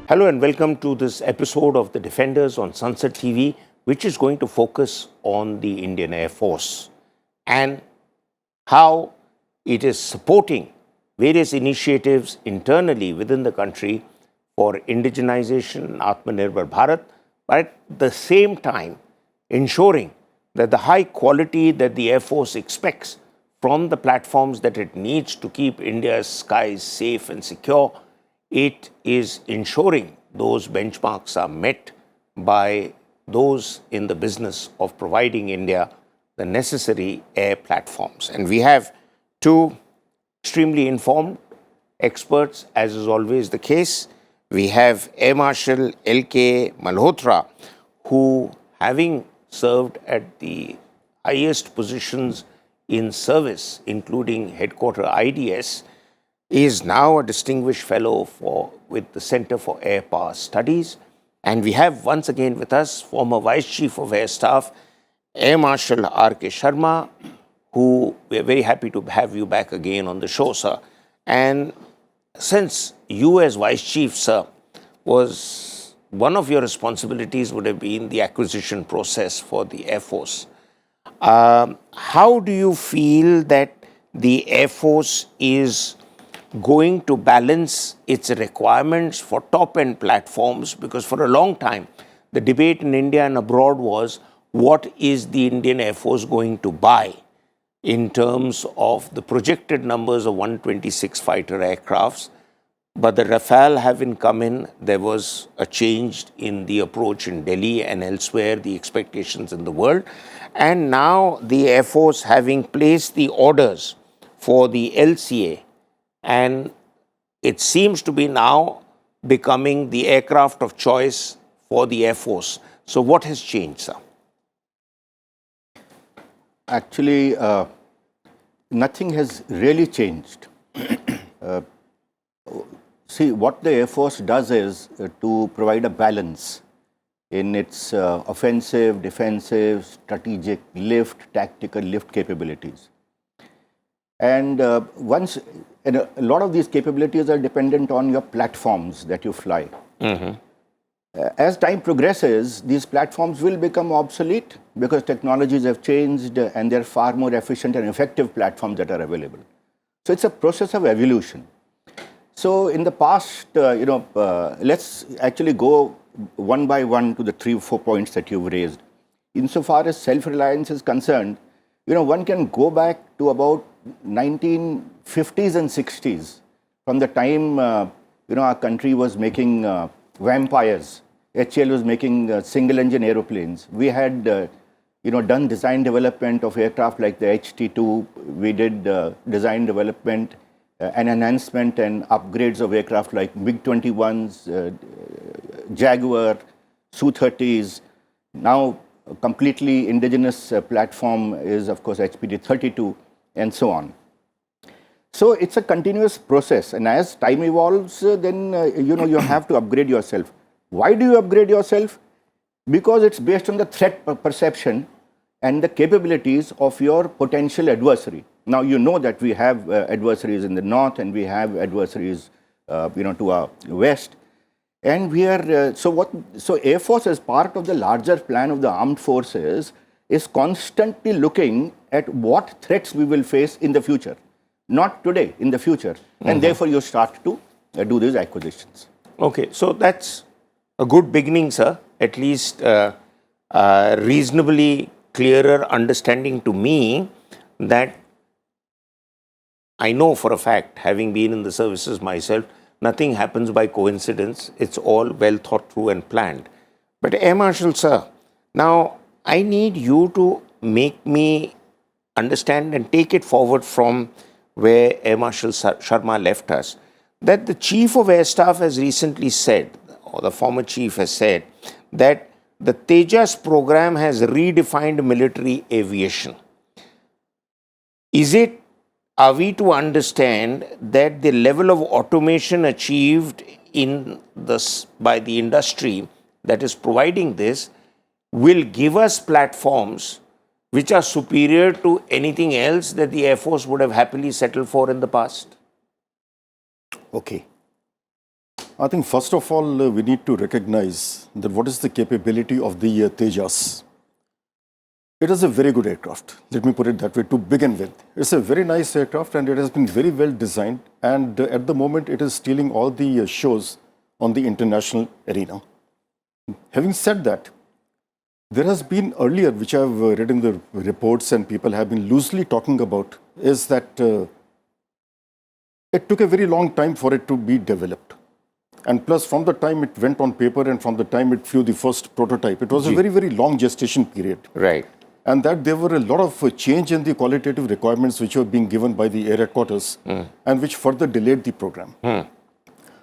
Hello and welcome to this episode of The Defenders on Sansad TV, which is going to focus on the Indian Air Force and how it is supporting various initiatives internally within the country for indigenization, Atmanirbhar Bharat, but at the same time ensuring that the high quality that the Air Force expects from the platforms that it needs to keep India's skies safe and secure, it is ensuring those benchmarks are met by those in the business of providing India the necessary air platforms. And we have two extremely informed experts, as is always the case. We have Air Marshal L.K. Malhotra, who, having served at the highest positions in service, including headquarter IDS, is now a distinguished fellow with the Center for Air Power Studies. And we have once again with us former Vice Chief of Air Staff, Air Marshal R.K. Sharma, who we are very happy to have you back again on the show, sir. And since you as Vice Chief, sir, was one of your responsibilities would have been the acquisition process for the Air Force. How do you feel that the Air Force is going to balance its requirements for top-end platforms? Because for a long time, the debate in India and abroad was, what is the Indian Air Force going to buy in terms of the projected numbers of 126 fighter aircrafts? But the Rafale having come in, there was a change in the approach in Delhi and elsewhere, the expectations in the world. And now the Air Force having placed the orders for the LCA, and it seems to be now becoming the aircraft of choice for the Air Force. So what has changed, sir? Actually, nothing has really changed. See, what the Air Force does is to provide a balance in its offensive, defensive, strategic lift, tactical lift capabilities. And a lot of these capabilities are dependent on your platforms that you fly. As time progresses, these platforms will become obsolete because technologies have changed and there are far more efficient and effective platforms that are available. So it's a process of evolution. So in the past, let's actually go one by one to the 3 or 4 points that you've raised. Insofar as self-reliance is concerned, one can go back to about 1950s and 60s, from the time our country was making vampires. HAL was making single-engine aeroplanes. We had done design development of aircraft like the HT2. We did design development and enhancement and upgrades of aircraft like MiG-21s, Jaguar, Su-30s. Now, a completely indigenous platform is, of course, HPD-32, and so on. So it's a continuous process, and as time evolves, then you have to upgrade yourself. Why do you upgrade yourself? Because it's based on the threat perception and the capabilities of your potential adversary. Now you know that we have adversaries in the north and we have adversaries, to our west, and we are so Air Force, as part of the larger plan of the armed forces, is constantly looking at what threats we will face in the future, not today, in the future, and therefore you start to do these acquisitions. Okay, so that's a good beginning, sir. At least reasonably clearer understanding to me that I know for a fact, having been in the services myself, nothing happens by coincidence. It's all well thought through and planned. But Air Marshal, sir, now I need you to make me understand and take it forward from where Air Marshal Sharma left us, that the Chief of Air Staff has recently said, or the former chief has said, that the Tejas program has redefined military aviation. Are we to understand that the level of automation achieved by the industry that is providing this will give us platforms which are superior to anything else that the Air Force would have happily settled for in the past? Okay. I think first of all, we need to recognize that what is the capability of the Tejas. It is a very good aircraft. Let me put it that way, to begin with. It's a very nice aircraft and it has been very well designed. And at the moment, it is stealing all the shows on the international arena. Having said that, there has been earlier, which I've read in the reports and people have been loosely talking about, is that it took a very long time for it to be developed. And plus, from the time it went on paper and from the time it flew the first prototype, it was a very, very long gestation period. Right. And that there were a lot of change in the qualitative requirements which were being given by the air headquarters and which further delayed the program.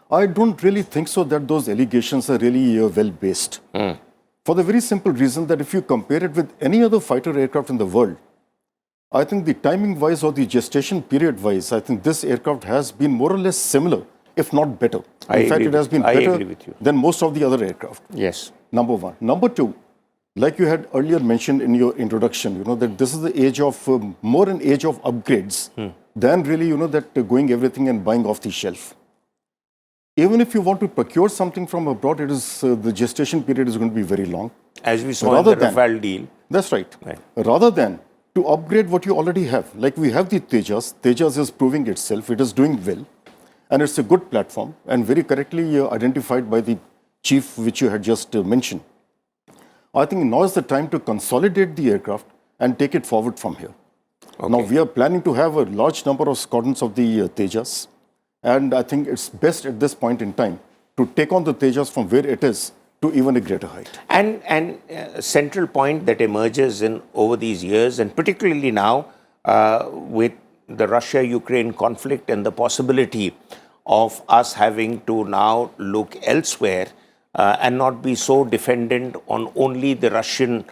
I don't really think so that those allegations are really well based. For the very simple reason that if you compare it with any other fighter aircraft in the world, I think the timing wise or the gestation period wise, I think this aircraft has been more or less similar, if not better. In fact, it has been better than most of the other aircraft. Yes. Number one. Number two, like you had earlier mentioned in your introduction, that this is the age of, more an age of upgrades than really, that going everything and buying off the shelf. Even if you want to procure something from abroad, it is the gestation period is going to be very long. As we saw in the Rafale deal. That's right. Rather than to upgrade what you already have, like we have the Tejas. Tejas is proving itself. It is doing well. And it's a good platform and very correctly identified by the chief, which you had just mentioned. I think now is the time to consolidate the aircraft and take it forward from here. Okay. Now, we are planning to have a large number of squadrons of the Tejas. And I think it's best at this point in time to take on the Tejas from where it is to even a greater height. And a central point that emerges in over these years, and particularly now with the Russia-Ukraine conflict and the possibility of us having to now look elsewhere and not be so dependent on only the Russian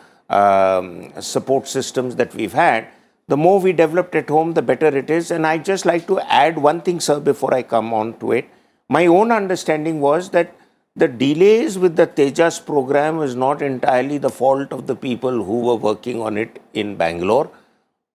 support systems that we've had, the more we developed at home, the better it is. And I'd just like to add one thing, sir, before I come on to it. My own understanding was that the delays with the Tejas program is not entirely the fault of the people who were working on it in Bangalore.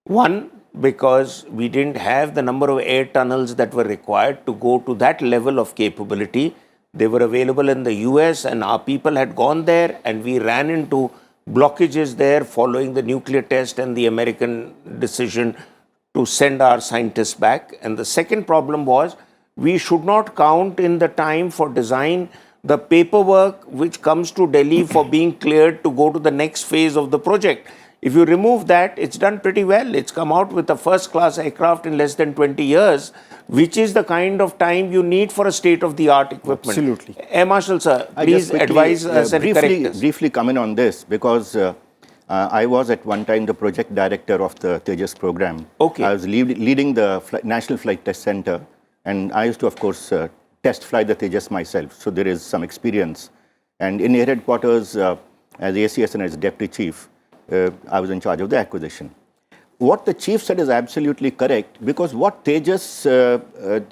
One, because we didn't have the number of air tunnels that were required to go to that level of capability. They were available in the US and our people had gone there and we ran into blockages there following the nuclear test and the American decision to send our scientists back. And the second problem was we should not count in the time for design the paperwork which comes to Delhi for being cleared to go to the next phase of the project. If you remove that, it's done pretty well. It's come out with a first-class aircraft in less than 20 years, which is the kind of time you need for a state-of-the-art equipment. Absolutely. Air Marshal, sir, please advise us and correct us. Briefly comment on this, because I was at one time the project director of the Tejas program. Okay. I was leading the National Flight Test Center, and I used to, of course, test fly the Tejas myself. So there is some experience. And in air headquarters, as ACS and as deputy chief, I was in charge of the acquisition. What the chief said is absolutely correct, because what Tejas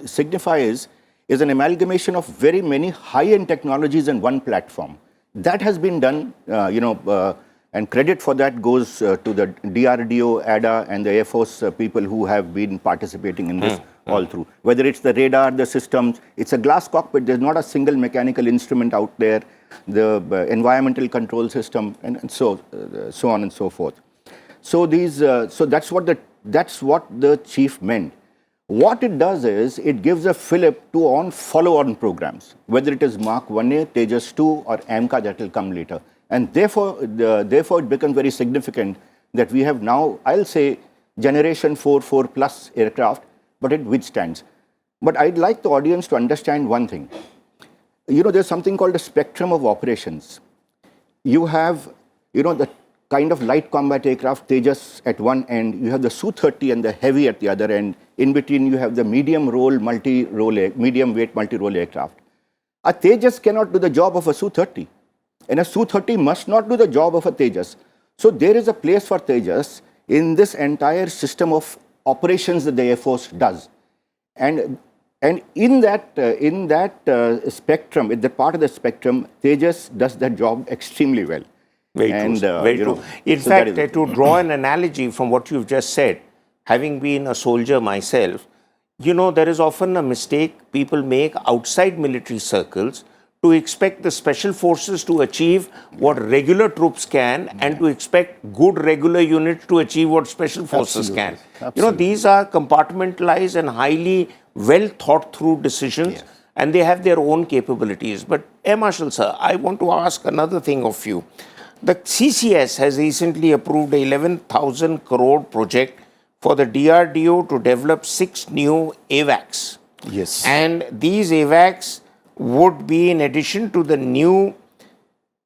signifies is an amalgamation of very many high-end technologies in one platform. That has been done, and credit for that goes to the DRDO, ADA, and the Air Force people who have been participating in this all through. Whether it's the radar, the systems, it's a glass cockpit. There's not a single mechanical instrument out there. The environmental control system, and so on and so forth. So that's what the chief meant. What it does is it gives a fillip to on follow-on programs, whether it is Mark 1A, Tejas 2, or AMCA that will come later. And therefore it becomes very significant that we have now, I'll say, generation 4 plus aircraft, but it withstands. But I'd like the audience to understand one thing. There's something called a spectrum of operations. You have, the kind of light combat aircraft, Tejas at one end, you have the Su-30 and the heavy at the other end. In between, you have the medium weight multi-role aircraft. A Tejas cannot do the job of a Su-30, and a Su-30 must not do the job of a Tejas. So there is a place for Tejas in this entire system of operations that the Air Force does. And in that spectrum, in that part of the spectrum, Tejas does that job extremely well. Very true. Very true. In fact, to draw an analogy from what you've just said, having been a soldier myself, you know, there is often a mistake people make outside military circles to expect the special forces to achieve what regular troops can and to expect good regular units to achieve what special forces Absolutely. can. Absolutely. You know, these are compartmentalized and highly well thought through decisions, and they have their own capabilities. But Air Marshal sir, I want to ask another thing of you. The CCS has recently approved a 11,000 crore project for the DRDO to develop 6 new AWACS. Yes. And these AWACS would be in addition to the new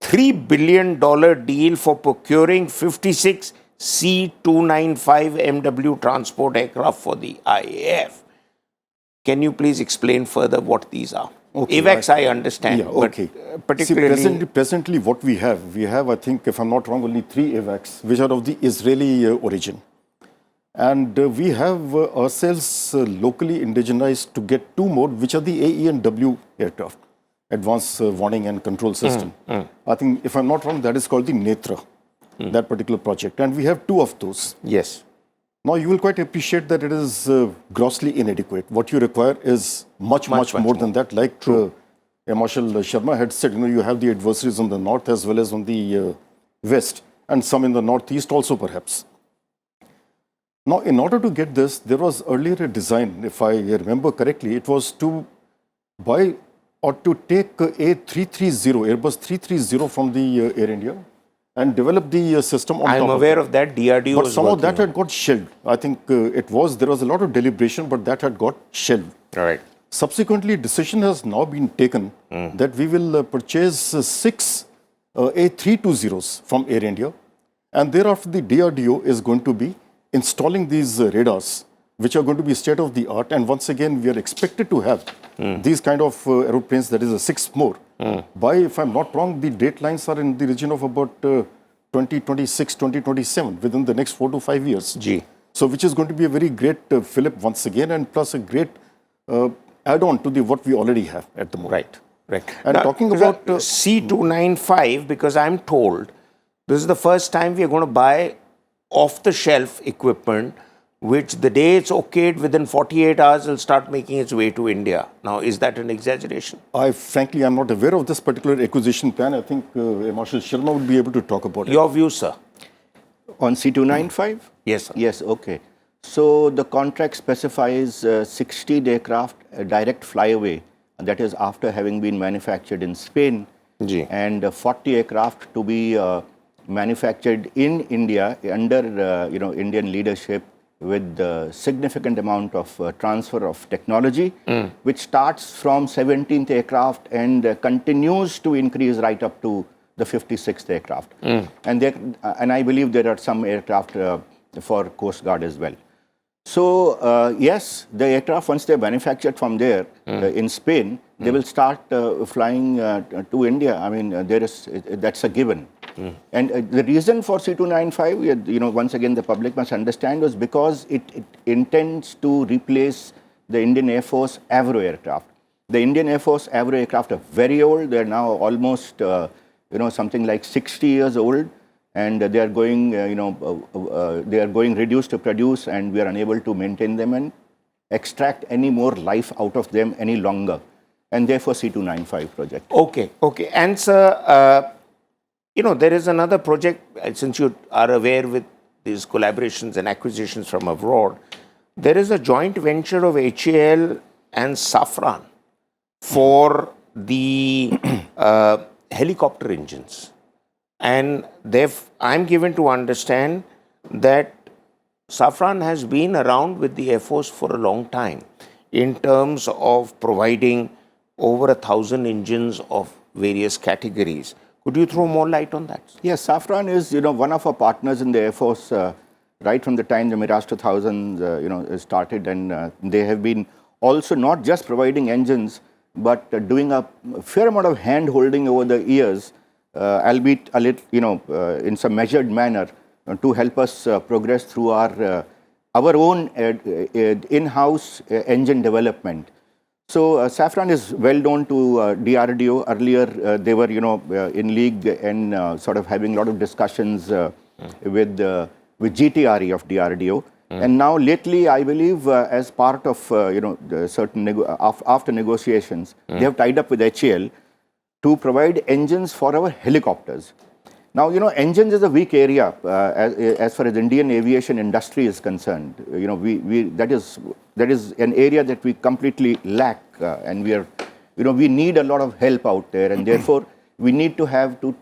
$3 billion deal for procuring 56 C-295 MW transport aircraft for the IAF. Can you please explain further what these are? Okay, AWACS I understand, Yeah, okay. but particularly... See, presently what we have, I think, if I'm not wrong, only 3 AWACS, which are of the Israeli origin. And we have ourselves locally indigenized to get 2 more, which are the AE and W aircraft, Advanced Warning and Control System. I think, if I'm not wrong, that is called the Netra, that particular project. And we have 2 of those. Yes. Now, you will quite appreciate that it is grossly inadequate. What you require is much more than that. Like Air Marshal Sharma had said, you know, you have the adversaries on the north as well as on the west, and some in the northeast also, perhaps. Now, in order to get this, there was earlier a design, if I remember correctly, it was to buy or to take A330, Airbus 330 from the Air India and develop the system on top I'm aware of that. DRDO But is some of working that had got shelved. I think there was a lot of deliberation, but that had got shelved. All right. Subsequently, decision has now been taken that we will purchase 6 A320s from Air India, and thereafter the DRDO is going to be installing these radars, which are going to be state of the art. And once again, we are expected to have these kind of aeroplanes, that is 6 more. By, if I'm not wrong, the date lines are in the region of about 2026, 2027, within the next 4 to 5 years. Gee. So, which is going to be a very great fillip once again, and plus a great add-on to the what we already have at the moment. Right. And Now, talking about C-295, because I'm told this is the first time we are going to buy off-the-shelf equipment, which the day it's okayed, within 48 hours, will start making its way to India. Now, is that an exaggeration? frankly, I'm not aware of this particular acquisition plan. I think Marshal Sharma would be able to talk about it. Your view, sir? On C-295? Yes, sir. Yes, okay. So the contract specifies 16 aircraft direct flyaway, that is after having been manufactured in Spain, Gee. and 40 aircraft to be manufactured in India under Indian leadership with significant amount of transfer of technology, which starts from 17th aircraft and continues to increase right up to the 56th aircraft. And I believe there are some aircraft for Coast Guard as well. So yes, the aircraft, once they're manufactured from there in Spain, they will start flying to India. I mean, that's a given. And the reason for C-295, once again, the public must understand, was because it intends to replace the Indian Air Force Avro aircraft. The Indian Air Force Avro aircraft are very old. They're now almost, something like 60 years old. And they are going, reduced to produce, and we are unable to maintain them and extract any more life out of them any longer. And therefore, C-295 project. Okay. And sir, there is another project, since you are aware with these collaborations and acquisitions from abroad, there is a joint venture of HAL and Safran for the helicopter engines. And I'm given to understand that Safran has been around with the Air Force for a long time in terms of providing over 1,000 engines of various categories. Could you throw more light on that? Yes, Safran is, one of our partners in the Air Force right from the time the Mirage 2000, started, and they have been also not just providing engines, but doing a fair amount of hand-holding over the years, albeit a little, in some measured manner, to help us progress through our own in-house engine development. So Safran is well known to DRDO. Earlier, they were, in league and sort of having a lot of discussions with GTRE of DRDO. And now lately, I believe, as part of the certain after negotiations, they have tied up with HAL to provide engines for our helicopters. Now, engines is a weak area as far as Indian aviation industry is concerned. That is an area that we completely lack, and we need a lot of help out there, and therefore we need to have to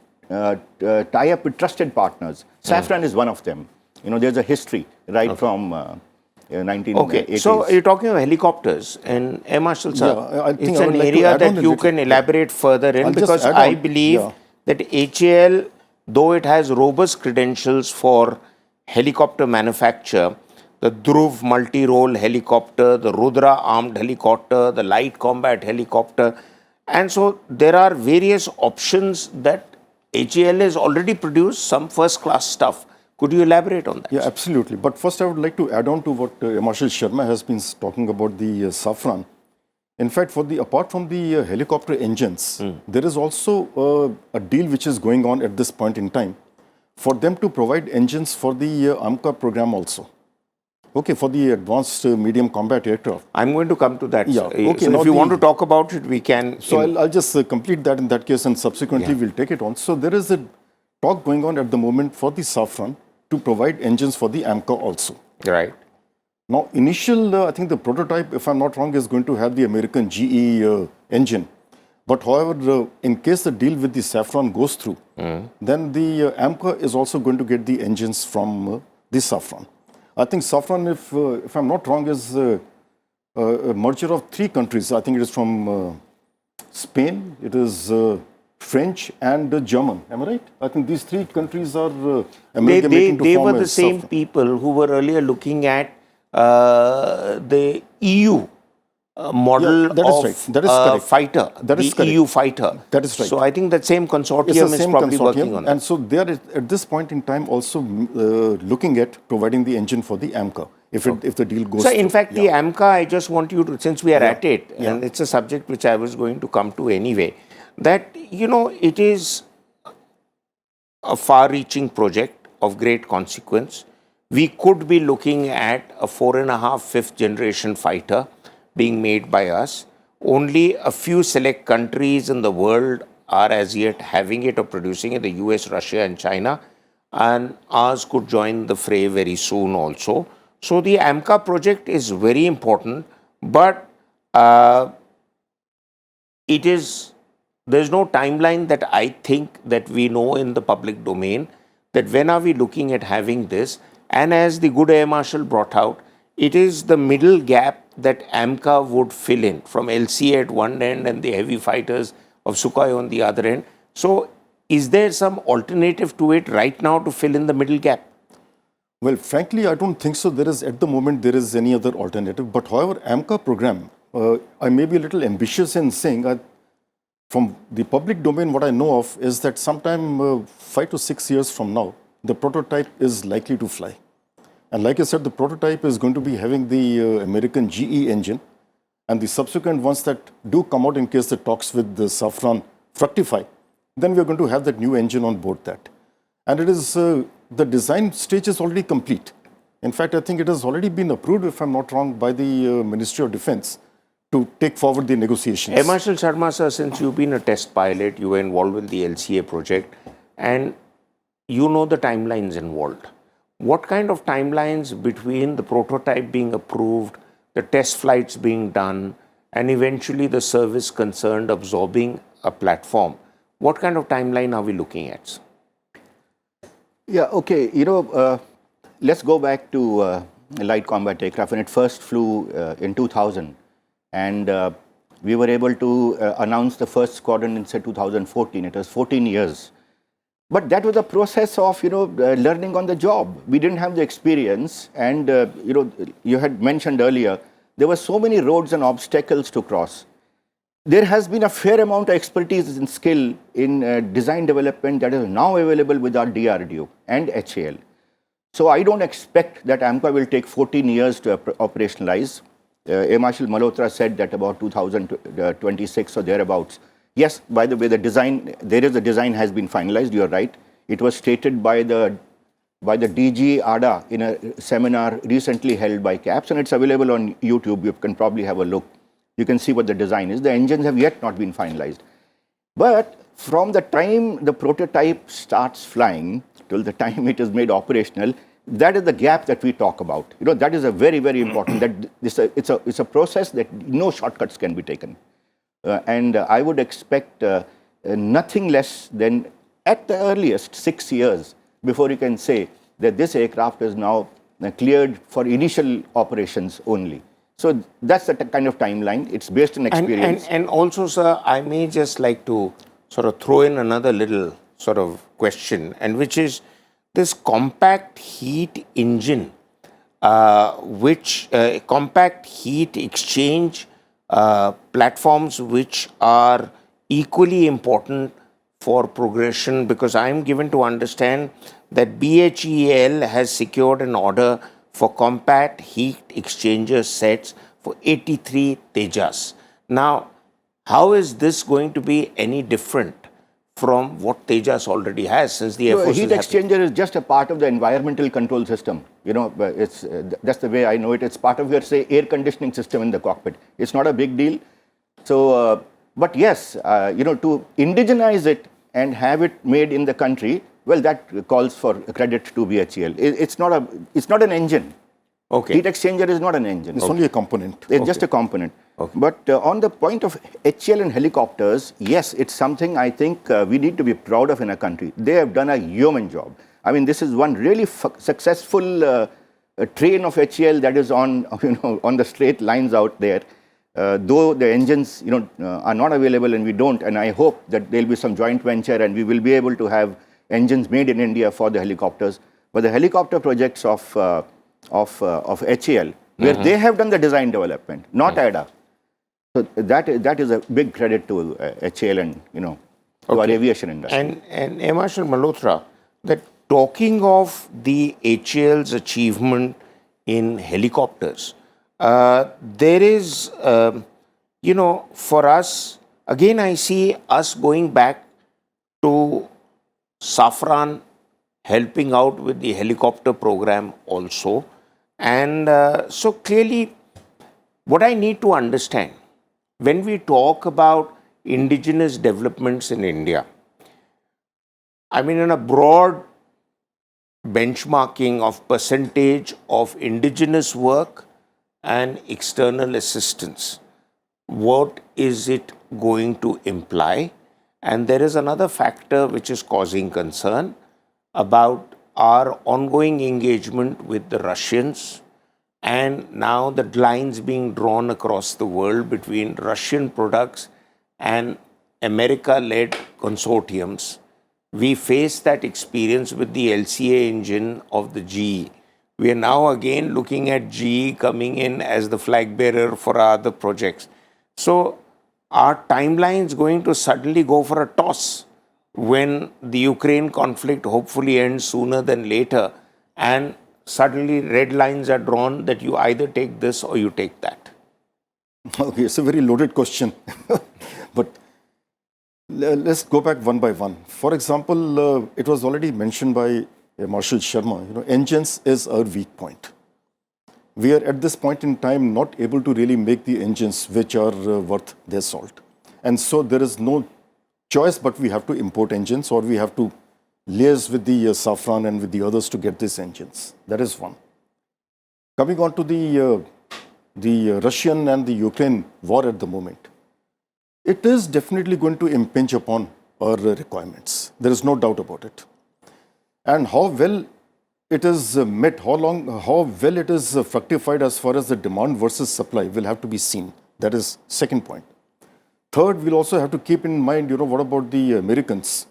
tie up with trusted partners. Safran is one of them. There's a history from 1980s. Okay, so you're talking of helicopters, and Air Marshal sir, I think it's I would an like to area add on that a you little. can elaborate further in, I'll just because add I on. believe that HAL, though it has robust credentials for helicopter manufacture, the Dhruv multi-role helicopter, the Rudra armed helicopter, the light combat helicopter, and so there are various options that HAL has already produced, some first-class stuff. Could you elaborate on that? Yeah, absolutely. But first, I would like to add on to what Air Marshal Sharma has been talking about the Safran. In fact, apart from the helicopter engines, there is also a deal which is going on at this point in time for them to provide engines for the AMCA program also. Okay, for the advanced medium combat aircraft. I'm going to come to that. Yeah. Okay, so now if you want to talk about it, we can. So I'll just complete that in that case, and subsequently we'll take it on. So there is a talk going on at the moment for the Safran to provide engines for the AMCA also. Right. Now, I think the prototype, if I'm not wrong, is going to have the American GE engine. But however, in case the deal with the Safran goes through, then the AMCA is also going to get the engines from the Safran. I think Safran, if I'm not wrong, is a merger of 3 countries. I think it is from Spain, it is French and German. Am I right? I think these 3 countries are amalgamating to They form were a the same Safran. people who were earlier looking at the EU model that is of right. That is correct. fighter, That is the correct. EU fighter. That is right. So I think that same It's the consortium is same probably consortium, working on and that. so they are at this point in time also looking at providing the engine for the AMCA if the deal goes So through. in fact, the AMCA, I just want you to, since we are at it, Yeah. and it's a subject which I was going to come to anyway, that, it is a far-reaching project of great consequence. We could be looking at a 4.5, 5th generation fighter being made by us. Only a few select countries in the world are as yet having it or producing it, the US, Russia and China, and ours could join the fray very soon also. So the AMCA project is very important, but there's no timeline that I think that we know in the public domain, that when are we looking at having this. And as the good Air Marshal brought out, it is the middle gap that AMCA would fill in, from LCA at one end and the heavy fighters of Sukhoi on the other end. So is there some alternative to it right now to fill in the middle gap? Well, frankly, I don't think so. At the moment, there is any other alternative. But however, AMCA program, I may be a little ambitious in saying that from the public domain, what I know of is that sometime 5 to 6 years from now, the prototype is likely to fly. And like I said, the prototype is going to be having the American GE engine, and the subsequent ones that do come out in case the talks with the Safran fructify, then we are going to have that new engine on board that. And it is, the design stage is already complete. In fact, I think it has already been approved, if I'm not wrong, by the Ministry of Defense to take forward the negotiations. Air Marshal Sharma sir, since you've been a test pilot, you were involved with the LCA project, and you know the timelines involved. What kind of timelines between the prototype being approved, the test flights being done, and eventually the service concerned absorbing a platform, what kind of timeline are we looking at? Yeah, okay. Let's go back to light combat aircraft. When it first flew in 2000, and we were able to announce the first squadron in, say, 2014. It was 14 years. But that was a process of, learning on the job. We didn't have the experience. And, you had mentioned earlier, there were so many roads and obstacles to cross. There has been a fair amount of expertise and skill in design development that is now available with our DRDO and HAL. So I don't expect that AMCA will take 14 years to operationalize. Air Marshal Malhotra said that about 2026 or thereabouts. Yes, by the way, the design has been finalized, you're right. It was stated by the by the DG ADA in a seminar recently held by CAPS, and it's available on YouTube. You can probably have a look. You can see what the design is. The engines have yet not been finalized. But from the time the prototype starts flying till the time it is made operational, that is the gap that we talk about. You know, that is a very, very important. That it's a process that no shortcuts can be taken. And I would expect nothing less than, at the earliest, 6 years before you can say that this aircraft is now cleared for initial operations only. So that's the kind of timeline. It's based on experience. And also, sir, I may just like to sort of throw in another little sort of question, and which is this compact heat engine, compact heat exchange platforms, which are equally important for progression, because I am given to understand that BHEL has secured an order for compact heat exchanger sets for 83 Tejas. Now, how is this going to be any different from what Tejas already has, since the Air Force heat exchanger is just a part of the environmental control system. You know, that's the way I know it. It's part of your, say, air conditioning system in the cockpit. It's not a big deal. So, but yes, you know, to indigenize it and have it made in the country, well, that calls for credit to BHEL. It's not an engine. Okay. Heat exchanger is not an engine. It's only a component. It's just a component. Okay. But on the point of HEL and helicopters, yes, it's something I think we need to be proud of in a country. They have done a yeoman job. I mean, this is one really successful train of HEL that is on, you know, on the straight lines out there. Though the engines, you know, are not available, and we don't, and I hope that there'll be some joint venture and we will be able to have engines made in India for the helicopters. But the helicopter projects of HEL, where they have done the design development, not ADA. So that is a big credit to HEL and, you know, to our aviation industry. And Air Marshal Malhotra, that talking of the HAL's achievement in helicopters, there is, you know, for us, again, I see us going back to Safran helping out with the helicopter program also. And so clearly, what I need to understand, when we talk about indigenous developments in India, I mean, in a broad benchmarking of percentage of indigenous work and external assistance, what is it going to imply? And there is another factor which is causing concern about our ongoing engagement with the Russians, and now the lines being drawn across the world between Russian products and America-led consortiums. We faced that experience with the LCA engine of the GE. We are now again looking at GE coming in as the flag bearer for our other projects. So our timeline is going to suddenly go for a toss when the Ukraine conflict hopefully ends sooner than later, and suddenly red lines are drawn that you either take this or you take that. Okay, it's a very loaded question. But let's go back one by one. For example, it was already mentioned by Marshal Sharma, you know, engines is our weak point. We are at this point in time not able to really make the engines which are worth their salt. And so there is no choice, but we have to import engines, or we have to liaise with the Safran and with the others to get these engines. That is one. Coming on to the Russian and the Ukraine war at the moment, it is definitely going to impinge upon our requirements. There is no doubt about it. And how well it is met, how well it is fructified as far as the demand versus supply will have to be seen. That is second point. Third, we'll also have to keep in mind, you know, what about the Americans?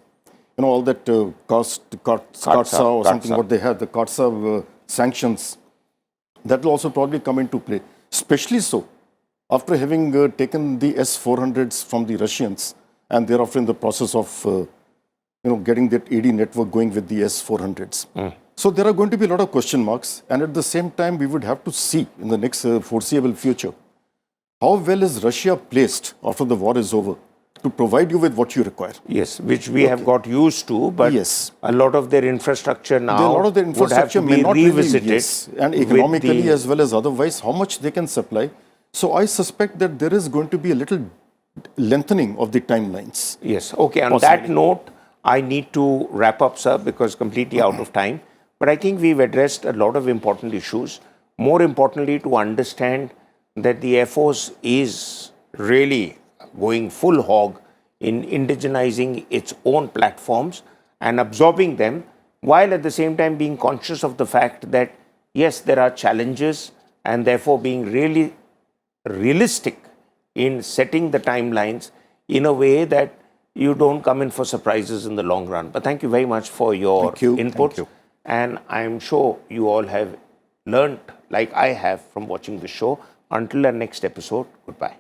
You know, all that CARTSA or something, what they have, the CARTSA sanctions, that will also probably come into play. Especially so, after having taken the S-400s from the Russians, and thereafter in the process of, you know, getting that AD network going with the S-400s. So there are going to be a lot of question marks, and at the same time, we would have to see in the next foreseeable future, how well is Russia placed after the war is over to provide you with what you require. Yes, which we have got used to, but Yes. a lot of their infrastructure now A lot of the infrastructure would have may to not be really, revisited. yes, and with economically the- as well as otherwise, how much they can supply. So I suspect that there is going to be a little lengthening of the timelines. Yes. Okay. On Possibly. that note, I need to wrap up, sir, because completely out of time. But I think we've addressed a lot of important issues. More importantly, to understand that the Air Force is really going full hog in indigenizing its own platforms and absorbing them, while at the same time being conscious of the fact that, yes, there are challenges, and therefore being really realistic in setting the timelines in a way that you don't come in for surprises in the long run. But thank you very much for your Thank you. input. Thank you. And I'm sure you all have learnt, like I have, from watching the show. Until our next episode, goodbye.